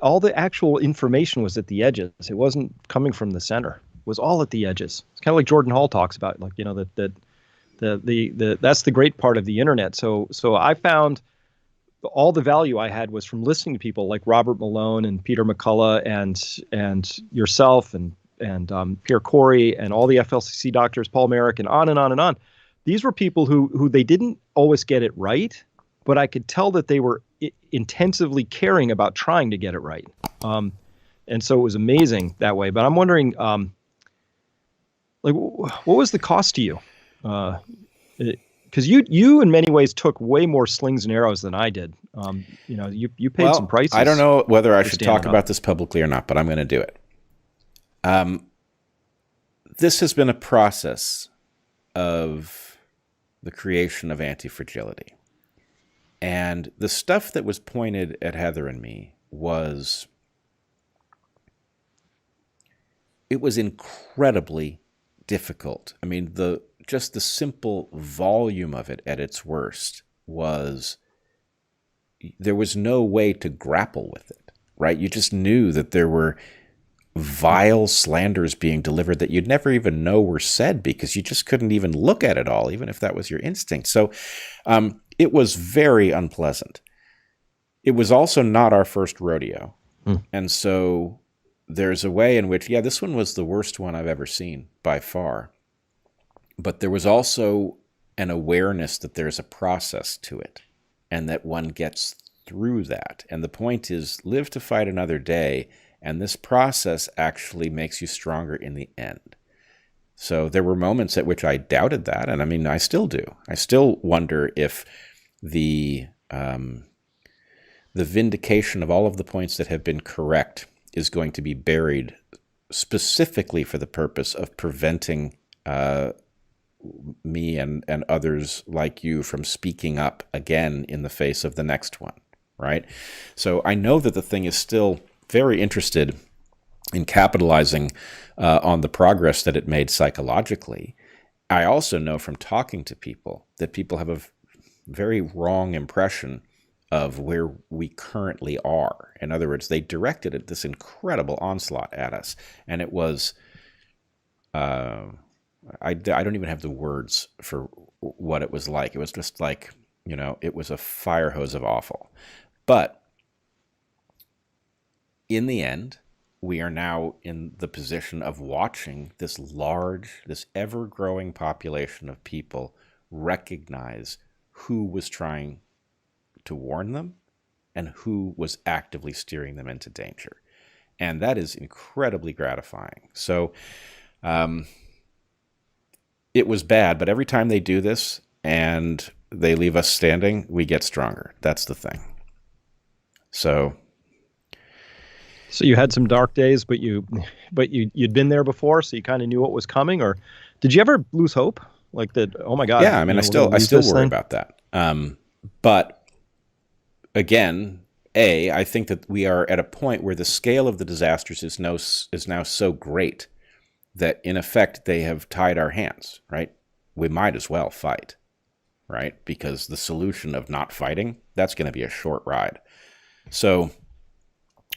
all the actual information was at the edges. It wasn't coming from the center. It was all at the edges. It's kind of like Jordan Hall talks about, like, that that's the great part of the internet. So I found all the value I had was from listening to people like Robert Malone and Peter McCullough and yourself and Pierre Corey and all the FLCC doctors, Paul Merrick, and on and on and on. These were people who they didn't always get it right, but I could tell that they were intensively caring about trying to get it right. And so it was amazing that way. But I'm wondering, like, what was the cost to you? Because you in many ways took way more slings and arrows than I did. You paid some prices. I don't know whether I should talk about this publicly or not, but I'm going to do it. This has been a process of the creation of anti-fragility. And the stuff that was pointed at Heather and me was incredibly difficult. I mean, just the simple volume of it at its worst there was no way to grapple with it, right? You just knew that there were vile slanders being delivered that you'd never even know were said because you just couldn't even look at it all, even if that was your instinct. So it was very unpleasant. It was also not our first rodeo. And so there's a way in which, this one was the worst one I've ever seen by far. But there was also an awareness that there's a process to it and that one gets through that. And the point is, live to fight another day. And this process actually makes you stronger in the end. So there were moments at which I doubted that. And I mean, I still do. I still wonder if the vindication of all of the points that have been correct is going to be buried specifically for the purpose of preventing me and others like you from speaking up again in the face of the next one, right? So I know that the thing is still very interested in capitalizing on the progress that it made psychologically. I also know from talking to people that people have a very wrong impression of where we currently are. In other words, they directed this incredible onslaught at us, and it was I don't even have the words for what it was like. It was just like, it was a fire hose of awful. But in the end, we are now in the position of watching this ever-growing population of people recognize who was trying to warn them and who was actively steering them into danger. And that is incredibly gratifying. So it was bad, but every time they do this and they leave us standing, we get stronger. That's the thing. So you had some dark days, but you'd been there before, so you kind of knew what was coming. Or did you ever lose hope? Like that? Oh my God! Yeah, I mean, I still worry about that. But again, I think that we are at a point where the scale of the disasters is now so great that in effect they have tied our hands. Right? We might as well fight, right? Because the solution of not fighting, that's going to be a short ride. So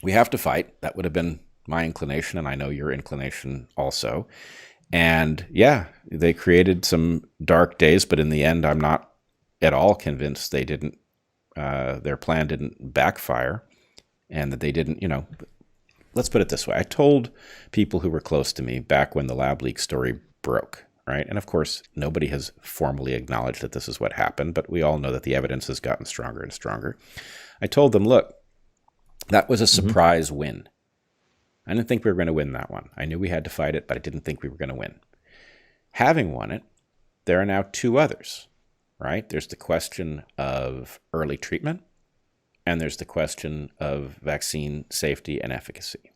we have to fight. That would have been my inclination, and I know your inclination also. And they created some dark days, but in the end, I'm not at all convinced they didn't, their plan didn't backfire, and that they didn't, let's put it this way. I told people who were close to me back when the lab leak story broke, right? And of course, nobody has formally acknowledged that this is what happened, but we all know that the evidence has gotten stronger and stronger. I told them, look, that was a surprise win. I didn't think we were going to win that one. I knew we had to fight it, but I didn't think we were going to win. Having won it, there are now two others, right? There's the question of early treatment, and there's the question of vaccine safety and efficacy.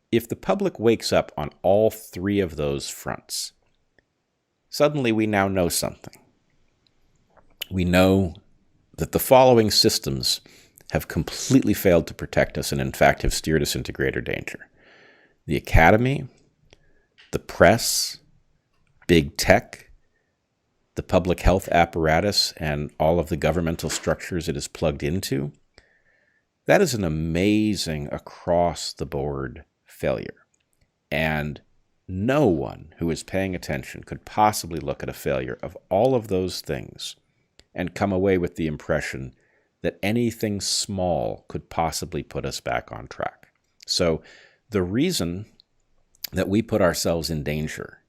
If the public wakes up on all three of those fronts, suddenly we now know something. We know that the following systems have completely failed to protect us and in fact have steered us into greater danger. The academy, the press, big tech, the public health apparatus and all of the governmental structures it is plugged into, That is an amazing across-the-board failure. And no one who is paying attention could possibly look at a failure of all of those things and come away with the impression that anything small could possibly put us back on track. So the reason that we put ourselves in danger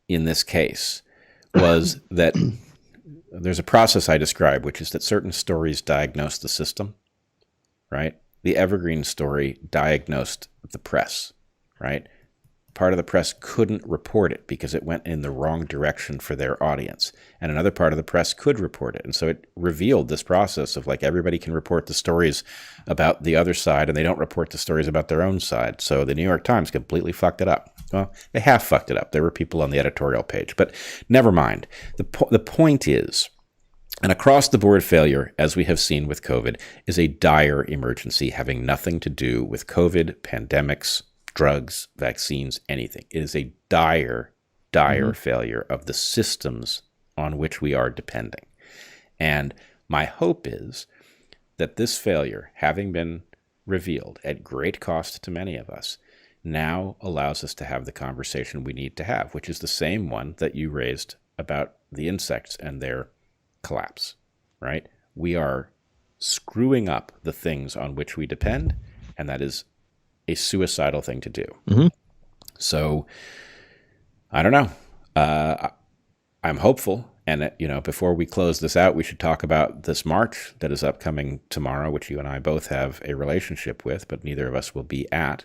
in this case was that there's a process I describe, which is that certain stories diagnose the system, right? The Evergreen story diagnosed the press, right? Part of the press couldn't report it because it went in the wrong direction for their audience. And another part of the press could report it. And so it revealed this process of like everybody can report the stories about the other side and they don't report the stories about their own side. So the New York Times completely fucked it up. Well, they have fucked it up. There were people on the editorial page, but never mind. The point is, an across-the-board failure, as we have seen with COVID, is a dire emergency having nothing to do with COVID, pandemics, drugs, vaccines, anything. It is a dire failure of the systems on which we are depending. And my hope is that this failure, having been revealed at great cost to many of us, now allows us to have the conversation we need to have, which is the same one that you raised about the insects and their collapse, right? We are screwing up the things on which we depend, and that is a suicidal thing to do. Mm-hmm. So I don't know. I'm hopeful. And, before we close this out, we should talk about this march that is upcoming tomorrow, which you and I both have a relationship with, but neither of us will be at.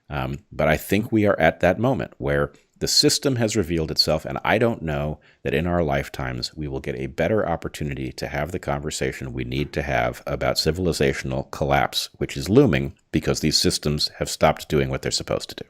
But I think we are at that moment where the system has revealed itself, and I don't know that in our lifetimes we will get a better opportunity to have the conversation we need to have about civilizational collapse, which is looming because these systems have stopped doing what they're supposed to do.